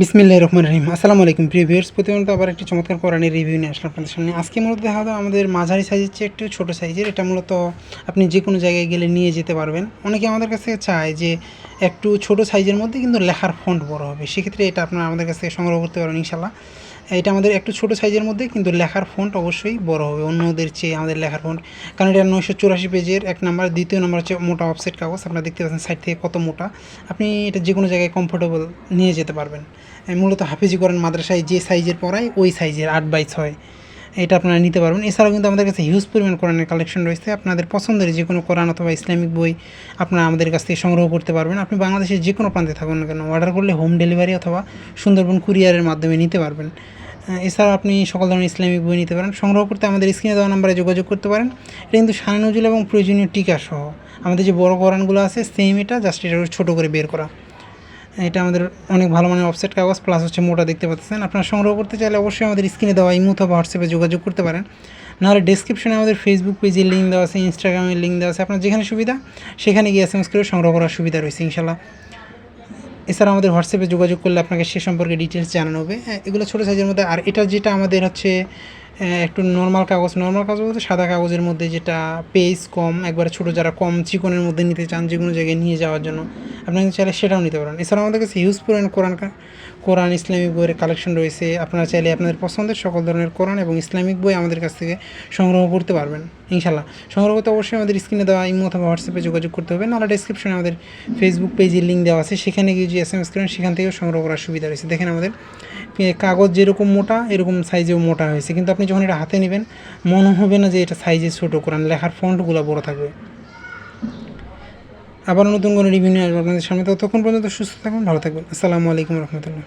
বিসমিল্লাহির রহমানির রহিম। আসসালামু আলাইকুম প্রিয় ভিউয়ার্স, প্রতিনিয়ত আবার একটি চমৎকার কোরআনের রিভিউ নিয়ে আসলাম আপনাদের সামনে। আজকে মূলত দেখা দাও আমাদের মাঝারি সাইজের চেয়ে একটু ছোটো সাইজের। এটা মূলত আপনি যে কোনো জায়গায় গেলে নিয়ে যেতে পারবেন। অনেকে আমাদের কাছে চায় যে একটু ছোটো সাইজের মধ্যে কিন্তু লেখার ফন্ট বড় হবে, সেক্ষেত্রে এটা আপনারা আমাদের কাছ থেকে সংগ্রহ করতে পারবেন ইনশাল্লাহ। এটা আমাদের একটু ছোটো সাইজের মধ্যে কিন্তু লেখার ফন্ট অবশ্যই বড় হবে অন্যদের চেয়ে। আমাদের লেখার ফন্ট, কারণ এটা 984 পেজের এক নাম্বার, দ্বিতীয় নাম্বার হচ্ছে মোটা অফসেট কাগজ। আপনারা দেখতে পাচ্ছেন সাইড থেকে কত মোটা। আপনি এটা যে কোনো জায়গায় কমফোর্টেবল নিয়ে যেতে পারবেন। মূলত হাফিজি কোরআন মাদ্রাসায় যে সাইজের পড়ায় ওই সাইজের 8x6 এটা আপনারা নিতে পারবেন। এছাড়াও কিন্তু আমাদের কাছে হিউজ পরিমাণ কোরআনের কালেকশন রয়েছে। আপনাদের পছন্দের যে কোনো কোরআন অথবা ইসলামিক বই আপনারা আমাদের কাছ থেকে সংগ্রহ করতে পারবেন। আপনি বাংলাদেশের যে কোনো প্রান্তে থাকুন না কেন, অর্ডার করলে হোম ডেলিভারি অথবা সুন্দরবন কুরিয়ারের মাধ্যমে নিতে পারবেন। এছাড়াও আপনি সকল ধরনের ইসলামিক বই নিতে পারেন। সংগ্রহ করতে আমাদের স্ক্রিনে দেওয়া নাম্বারে যোগাযোগ করতে পারেন। এটা কিন্তু শানে নজুল এবং প্রয়োজনীয় টিকা সহ আমাদের যে বড় কোরআনগুলো আছে সেম, এটা জাস্ট এটা ছোটো করে বের করা। এটা আমাদের অনেক ভালো মানের অফসেট কাগজ, প্লাস হচ্ছে মোটা দেখতে পাচ্ছেন। আপনারা সংগ্রহ করতে চাইলে অবশ্যই আমাদের স্ক্রিনে দেওয়া ইমো অথবা হোয়াটসঅ্যাপে যোগাযোগ করতে পারেন। নাহলে ডেসক্রিপশনে আমাদের ফেসবুক পেজের লিঙ্ক দেওয়া আছে, ইনস্টাগ্রামের লিঙ্ক দেওয়া আছে। আপনার যেখানে সুবিধা সেখানে গিয়ে এসএমএস করে সংগ্রহ করার সুবিধা রয়েছে ইনশাল্লাহ। এছাড়া আমাদের হোয়াটসঅ্যাপে যোগাযোগ করলে আপনাকে সে সম্পর্কে ডিটেলস জানানো হবে। এগুলো ছোটো সাইজের মধ্যে। আর এটা যেটা আমাদের হচ্ছে একটু নর্মাল কাগজ বলতে সাদা কাগজের মধ্যে, যেটা পেজ কম, একবারে ছোটো, যারা কম চিকনের মধ্যে নিতে চান যে কোনো জায়গায় নিয়ে যাওয়ার জন্য, আপনারা চাইলে সেটাও নিতে পারেন। এছাড়াও আমাদের কাছে হিউজ পরিমাণ কোরআন ইসলামিক বইয়ের কালেকশন রয়েছে। আপনারা চাইলে আপনাদের পছন্দের সকল ধরনের কোরআন এবং ইসলামিক বই আমাদের কাছ থেকে সংগ্রহ করতে পারবেন ইনশাল্লাহ। সংগ্রহ করতে অবশ্যই আমাদের স্ক্রিনে দেওয়া ইমো অথবা হোয়াটসঅ্যাপে যোগাযোগ করতে হবে। নাহলে ডেসক্রিপশনে আমাদের ফেসবুক পেজের লিঙ্ক দেওয়া আছে, সেখানে গিয়ে যে এসএমএস করেন সেখান থেকেও সংগ্রহ করার সুবিধা রয়েছে। দেখেন আমাদের কাগজ যেরকম মোটা এরকম সাইজেও মোটা হয়েছে, কিন্তু আপনি যখন এটা হাতে নেবেন মনে হবে না যে এটা সাইজে ছোটো, কোরআন লেখার ফন্টগুলো বড় থাকবে। আবার নতুন কোনো রিভিউ নিয়ে আসবো আপনাদের সামনে। ততক্ষণ পর্যন্ত সুস্থ থাকবেন, ভালো থাকবেন। আসসালামু আলাইকুম রহমতুল্লাহ।